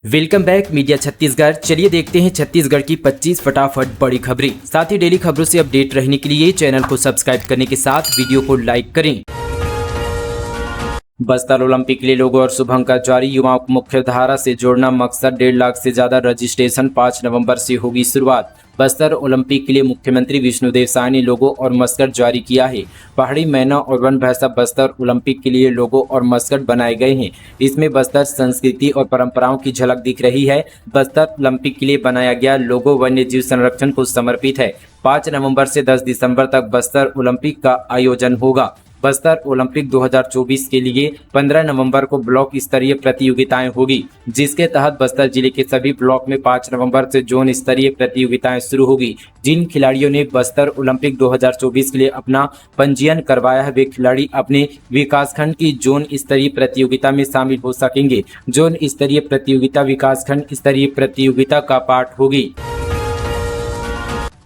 Welcome back media Chhattisgarh. चलिए देखते हैं छत्तीसगढ़ की 25 फटाफट बड़ी खबरें। साथ ही डेली खबरों से अपडेट रहने के लिए चैनल को सब्सक्राइब करने के साथ वीडियो को लाइक करें। बस्तर ओलंपिक के लिए लोगो और शुभंकर जारी। युवाओं को मुख्य धारा से जोड़ना मकसद। 1.5 लाख से ज्यादा रजिस्ट्रेशन। 5 नवंबर से होगी शुरुआत। बस्तर ओलंपिक के लिए मुख्यमंत्री विष्णुदेव साय ने लोगो और मस्कट जारी किया है। पहाड़ी मैना और वन भैंसा बस्तर ओलंपिक के लिए लोगो और मस्कट बनाए गए हैं। इसमें बस्तर संस्कृति और परंपराओं की झलक दिख रही है। बस्तर ओलंपिक के लिए बनाया गया लोगो वन्य जीव संरक्षण को समर्पित है। 5 नवंबर से 10 दिसंबर तक बस्तर ओलंपिक का आयोजन होगा। बस्तर ओलंपिक 2024 के लिए 15 नवंबर को ब्लॉक स्तरीय प्रतियोगिताएं होगी, जिसके तहत बस्तर जिले के सभी ब्लॉक में 5 नवंबर से जोन स्तरीय प्रतियोगिताएं शुरू होगी। जिन खिलाड़ियों ने बस्तर ओलंपिक 2024 के लिए अपना पंजीयन करवाया है, वे खिलाड़ी अपने विकासखंड की जोन स्तरीय प्रतियोगिता में शामिल हो सकेंगे। जोन स्तरीय प्रतियोगिता विकासखंड स्तरीय प्रतियोगिता का पार्ट होगी।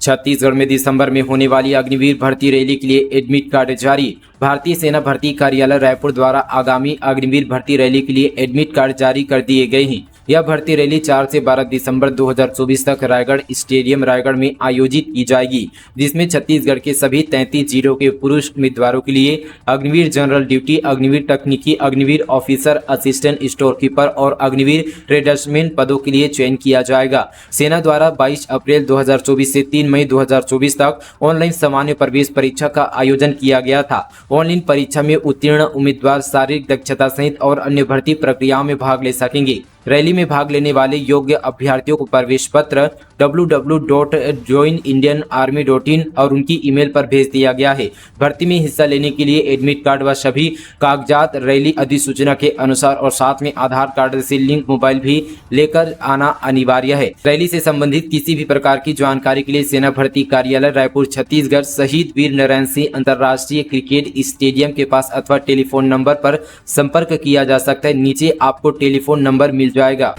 छत्तीसगढ़ में दिसंबर में होने वाली अग्निवीर भर्ती रैली के लिए एडमिट कार्ड जारी। भारतीय सेना भर्ती कार्यालय रायपुर द्वारा आगामी अग्निवीर भर्ती रैली के लिए एडमिट कार्ड जारी कर दिए गए हैं। यह भर्ती रैली 4 से 12 दिसंबर 2024 तक रायगढ़ स्टेडियम रायगढ़ में आयोजित की जाएगी, जिसमें छत्तीसगढ़ के सभी 33 जिलों के पुरुष उम्मीदवारों के लिए अग्निवीर जनरल ड्यूटी, अग्निवीर तकनीकी, Agniveer officer, assistant store keeper और अग्निवीर ट्रेडर्समैन पदों के लिए चयन किया जाएगा। सेना द्वारा 22 अप्रैल 2024 से 3 मई 2024 तक ऑनलाइन सामान्य प्रवेश परीक्षा का आयोजन किया गया था। ऑनलाइन परीक्षा में उत्तीर्ण उम्मीदवार शारीरिक दक्षता सहित और अन्य भर्ती प्रक्रियाओं में भाग ले सकेंगे। रैली में भाग लेने वाले योग्य अभ्यर्थियों को प्रवेश पत्र www.joinindianarmy.in और उनकी ईमेल पर भेज दिया गया है। भर्ती में हिस्सा लेने के लिए एडमिट कार्ड व सभी कागजात रैली अधिसूचना के अनुसार और साथ में आधार कार्ड से लिंक मोबाइल भी लेकर आना अनिवार्य है। रैली से संबंधित किसी भी प्रकार की जानकारी के लिए सेना भर्ती कार्यालय रायपुर छत्तीसगढ़ शहीद वीर नारायण सिंह अंतर्राष्ट्रीय क्रिकेट स्टेडियम के पास अथवा टेलीफोन नंबर पर संपर्क किया जा सकता है। नीचे आपको टेलीफोन नंबर मिल जाएगा।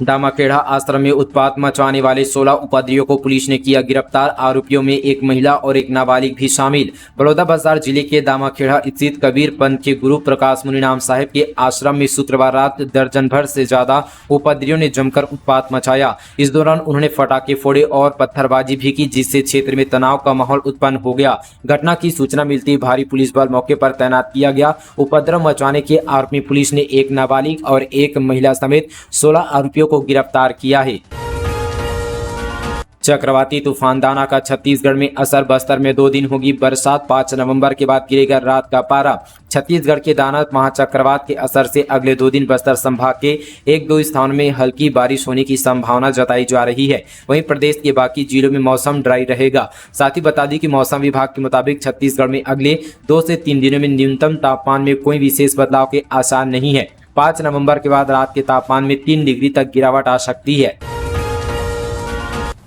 दामाखेड़ा आश्रम में उत्पात मचाने वाले 16 उपाध्यायों को पुलिस ने किया गिरफ्तार। आरोपियों में एक महिला और एक नाबालिग भी शामिल। बलौदाबाजार जिले के दामाखेड़ा स्थित कबीर पंथ के गुरु प्रकाश मुनि नाम साहिब के आश्रम में शुक्रवार रात दर्जन भर से ज्यादा उपाध्यायों ने जमकर उत्पात मचाया। इस दौरान उन्होंने फटाके फोड़े और पत्थरबाजी भी की, जिससे क्षेत्र में तनाव का माहौल उत्पन्न हो गया। घटना की सूचना मिलते ही भारी पुलिस बल मौके पर तैनात किया गया। उपद्रव मचाने के आरोप में पुलिस ने एक नाबालिग और एक महिला समेत 16 आरोपियों को गिरफ्तार किया है। चक्रवाती तूफान दाना का छत्तीसगढ़ में असर। बस्तर में 2 दिन होगी बरसात। 5 नवंबर के बाद गिरेगा रात का पारा। छत्तीसगढ़ के दाना महाचक्रवात के असर से अगले 2 दिन बस्तर संभाग के 1-2 स्थानों में हल्की बारिश होने की संभावना जताई जा रही है। वहीं प्रदेश के बाकी जिलों में मौसम ड्राई रहेगा। साथ ही बता दें कि मौसम विभाग के मुताबिक छत्तीसगढ़ में अगले 2 से 3 दिनों में न्यूनतम तापमान में कोई विशेष बदलाव के आसार नहीं है। 5 नवंबर के बाद रात के तापमान में 3 डिग्री तक गिरावट आ सकती है।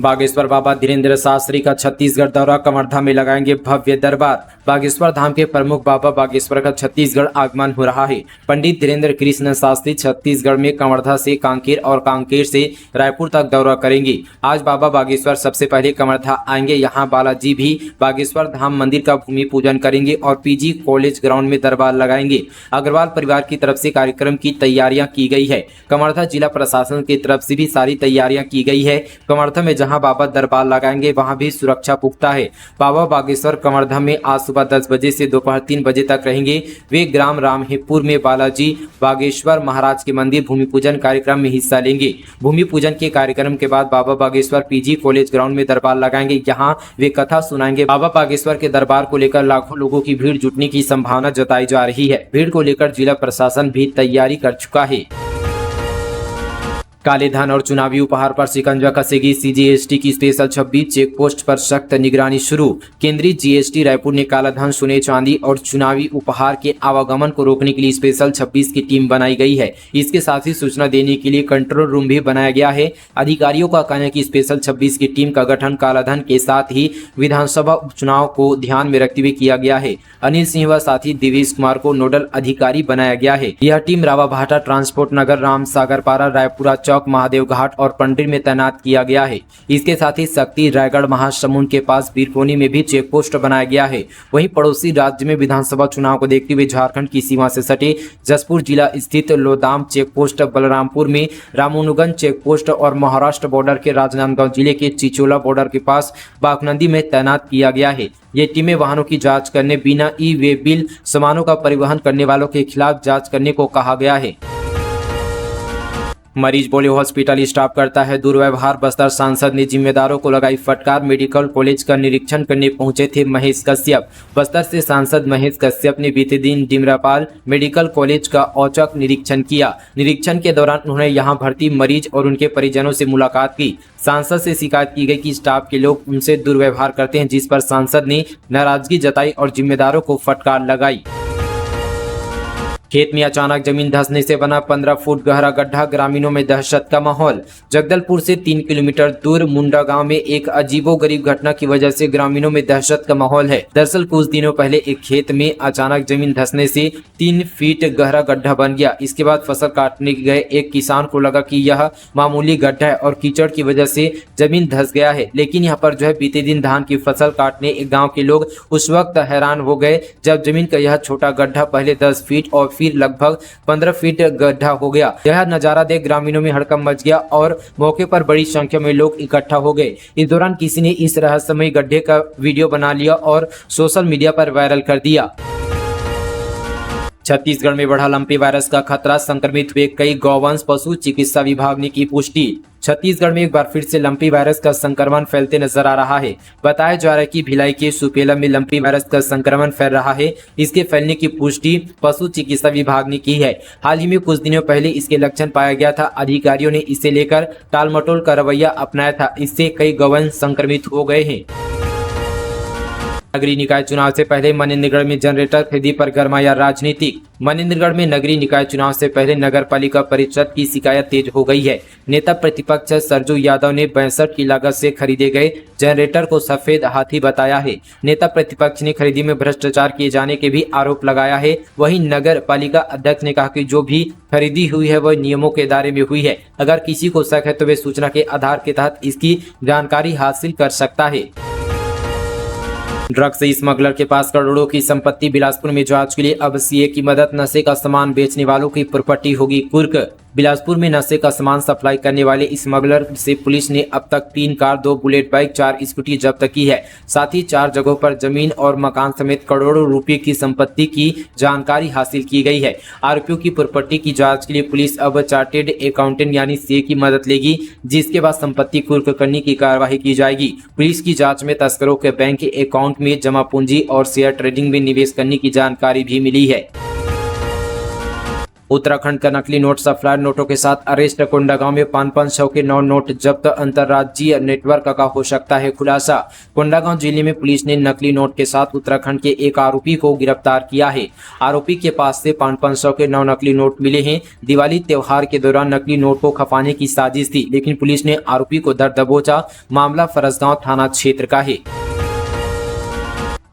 बागेश्वर बाबा धीरेन्द्र शास्त्री का छत्तीसगढ़ दौरा। कवर्धा में लगाएंगे भव्य दरबार। बागेश्वर धाम के प्रमुख बाबा बागेश्वर का छत्तीसगढ़ आगमन हो रहा है। पंडित धीरेन्द्र कृष्ण शास्त्री छत्तीसगढ़ में कवर्धा से कांकेर और कांकेर से रायपुर तक दौरा करेंगे। आज बाबा बागेश्वर सबसे पहले कवर्धा आएंगे। यहाँ बालाजी भी बागेश्वर धाम मंदिर का भूमि पूजन करेंगे और पीजी कॉलेज ग्राउंड में दरबार लगाएंगे। अग्रवाल परिवार की तरफ से कार्यक्रम की तैयारियां की गई है। कवर्धा जिला प्रशासन की तरफ से भी सारी तैयारियां की गई है। कवर्धा में जहां बाबा दरबार लगाएंगे वहां भी सुरक्षा पुख्ता है। बाबा बागेश्वर कवर्धा में आज सुबह 10 बजे से दोपहर 3 बजे तक रहेंगे। वे ग्राम रामहीपुर में बालाजी बागेश्वर महाराज के मंदिर भूमि पूजन कार्यक्रम में हिस्सा लेंगे। भूमि पूजन के कार्यक्रम के बाद बाबा बागेश्वर पीजी कॉलेज ग्राउंड में दरबार लगाएंगे। यहाँ वे कथा सुनाएंगे। बाबा बागेश्वर के दरबार को लेकर लाखों लोगों की भीड़ जुटने की संभावना जताई जा रही है। भीड़ को लेकर जिला प्रशासन भी तैयारी कर चुका है। काले धन और चुनावी उपहार पर शिकंजा कसेगी सीजीएसटी की स्पेशल 26 चेक पोस्ट पर सख्त निगरानी शुरू। केंद्रीय जीएसटी रायपुर ने काला धन, सोने चांदी और चुनावी उपहार के आवागमन को रोकने के लिए स्पेशल 26 की टीम बनाई गई है। इसके साथ ही सूचना देने के लिए कंट्रोल रूम भी बनाया गया है। अधिकारियों का कहना है कि स्पेशल 26 की टीम का गठन काला धन के साथ ही विधानसभा उपचुनाव को ध्यान में रखते हुए किया गया है। अनिल सिंह व साथी दिवेश कुमार को नोडल अधिकारी बनाया गया है। यह टीम रावाभाटा, ट्रांसपोर्ट नगर, रामसागरपारा, रायपुरा चौक, महादेव घाट और पंडरी में तैनात किया गया है। इसके साथ ही शक्ति, रायगढ़, महासमुंद के पास बीरकोनी में भी चेक पोस्ट बनाया गया है। वहीं पड़ोसी राज्य में विधानसभा चुनाव को देखते हुए झारखंड की सीमा से सटे जसपुर जिला स्थित लोदाम चेक पोस्ट, बलरामपुर में रामानुगंज चेक पोस्ट और महाराष्ट्र बॉर्डर के राजनांदगांव जिले के चिचोला बॉर्डर के पास बागनदी में तैनात किया गया है। ये टीमें वाहनों की जांच करने, बिना ई वे बिल सामानों का परिवहन करने वालों के खिलाफ जांच करने को कहा गया है। मरीज बोले हॉस्पिटल स्टाफ करता है दुर्व्यवहार, बस्तर सांसद ने जिम्मेदारों को लगाई फटकार। मेडिकल कॉलेज का निरीक्षण करने पहुंचे थे महेश कश्यप। बस्तर से सांसद महेश कश्यप ने बीते दिन डिमरापाल मेडिकल कॉलेज का औचक निरीक्षण किया। निरीक्षण के दौरान उन्होंने यहां भर्ती मरीज और उनके परिजनों से मुलाकात की। सांसद से शिकायत की गई कि स्टाफ के लोग उनसे दुर्व्यवहार करते हैं, जिस पर सांसद ने नाराजगी जताई और जिम्मेदारों को फटकार लगाई। खेत में अचानक जमीन धंसने से बना 15 फुट गहरा गड्ढा, ग्रामीणों में दहशत का माहौल। जगदलपुर से 3 किलोमीटर दूर मुंडा गांव में एक अजीबोगरीब घटना की वजह से ग्रामीणों में दहशत का माहौल है। दरअसल कुछ दिनों पहले एक खेत में अचानक जमीन धंसने से 3 फीट गहरा गड्ढा बन गया। इसके बाद फसल काटने गए एक किसान को लगा कि यह मामूली गड्ढा है और कीचड़ की वजह से जमीन धंस गया है। लेकिन यहाँ पर बीते दिन धान की फसल काटने एक गाँव के लोग उस वक्त हैरान हो गए जब जमीन का यह छोटा गड्ढा पहले 10 फीट और फिर लगभग 15 फीट गड्ढा हो गया। यह नजारा देख ग्रामीणों में हड़कंप मच गया और मौके पर बड़ी संख्या में लोग इकट्ठा हो गए। इस दौरान किसी ने इस रहस्यमय गड्ढे का वीडियो बना लिया और सोशल मीडिया पर वायरल कर दिया। छत्तीसगढ़ में बढ़ा लंपी वायरस का खतरा, संक्रमित हुए कई गौवंश, पशु चिकित्सा विभाग ने की पुष्टि। छत्तीसगढ़ में एक बार फिर से लंपी वायरस का संक्रमण फैलते नजर आ रहा है। बताया जा रहा है कि भिलाई के सुपेला में लंपी वायरस का संक्रमण फैल रहा है। इसके फैलने की पुष्टि पशु चिकित्सा विभाग ने की है। हाल ही में कुछ दिनों पहले इसके लक्षण पाया गया था। अधिकारियों ने इसे लेकर टालमटोल का रवैया अपनाया था। इससे कई गौवंश संक्रमित हो गए हैं। नगरीय निकाय चुनाव से पहले मनेन्द्रगढ़ में जनरेटर खरीदी पर गरमाया राजनीति। मनेन्द्रगढ़ में नगरीय निकाय चुनाव से पहले नगर पालिका परिषद की शिकायत तेज हो गई है। नेता प्रतिपक्ष सरजू यादव ने 62 की लागत से खरीदे गए जनरेटर को सफेद हाथी बताया है। नेता प्रतिपक्ष ने खरीदी में भ्रष्टाचार किए जाने के भी आरोप लगाया है। वहीं नगर पालिका अध्यक्ष ने कहा कि जो भी खरीदी हुई है वह नियमों के दायरे में हुई है। अगर किसी को शक है तो वे सूचना के आधार के तहत इसकी जानकारी हासिल कर सकता है। ड्रग्स स्मगलर के पास करोड़ों की संपत्ति, बिलासपुर में जांच के लिए अब सीए की मदद। नशे का सामान बेचने वालों की प्रॉपर्टी होगी कुर्क। बिलासपुर में नशे का सामान सप्लाई करने वाले स्मगलर से पुलिस ने अब तक 3 कार, 2 बुलेट बाइक, 4 स्कूटी जब्त की है। साथ ही 4 जगहों पर जमीन और मकान समेत करोड़ों रुपए की संपत्ति की जानकारी हासिल की गई है। आरोपियों की प्रॉपर्टी की जांच के लिए पुलिस अब चार्टेड अकाउंटेंट यानी सीए की मदद लेगी, जिसके बाद संपत्ति कुर्क करने की कार्यवाही की जाएगी। पुलिस की जाँच में तस्करों के बैंक अकाउंट में जमा पूंजी और शेयर ट्रेडिंग में निवेश करने की जानकारी भी मिली है। उत्तराखंड का नकली नोट सप्लायर नोटों के साथ अरेस्ट। कोंडागांव में 500 के 9 नोट जब्त, अंतर्राज्यीय नेटवर्क का हो सकता है खुलासा। कोंडागांव जिले में पुलिस ने नकली नोट के साथ उत्तराखंड के एक आरोपी को गिरफ्तार किया है। आरोपी के पास से 500 के 9 नकली नोट मिले हैं। दिवाली त्योहार के दौरान नकली नोट को खपाने की साजिश थी, लेकिन पुलिस ने आरोपी को धर दबोचा। मामला फरसगांव थाना क्षेत्र का है।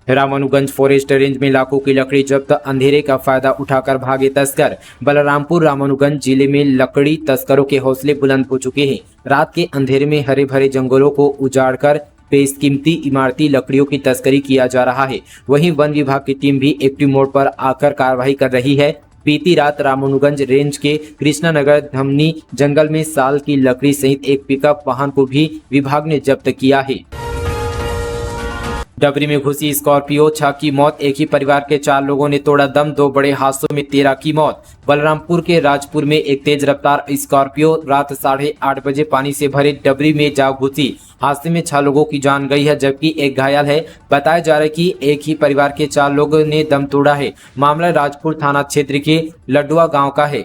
रामानुगंज फॉरेस्ट रेंज में लाखों की लकड़ी जब्त, अंधेरे का फायदा उठाकर भागे तस्कर। बलरामपुर रामानुगंज जिले में लकड़ी तस्करों के हौसले बुलंद हो चुके हैं। रात के अंधेरे में हरे भरे जंगलों को उजाड़कर बेशकीमती इमारती लकड़ियों की तस्करी किया जा रहा है। वहीं वन विभाग की टीम भी एक्टिव मोड पर आकर कार्रवाई कर रही है। बीती रात रामानुगंज रेंज के कृष्णानगर धमनी जंगल में साल की लकड़ी सहित एक पिकअप वाहन को भी विभाग ने जब्त किया है। डबरी में घुसी स्कॉर्पियो, 6 की मौत। एक ही परिवार के 4 लोगों ने तोड़ा दम, 2 बड़े हादसों में 13 की मौत। बलरामपुर के राजपुर में एक तेज रफ्तार स्कॉर्पियो रात 8:30 बजे पानी से भरे डबरी में जा घुसी। हादसे में 6 लोगों की जान गई है, जबकि एक घायल है। बताया जा रहा है कि एक ही परिवार के 4 लोगों ने दम तोड़ा है। मामला राजपुर थाना क्षेत्र के लडुआ गाँव का है।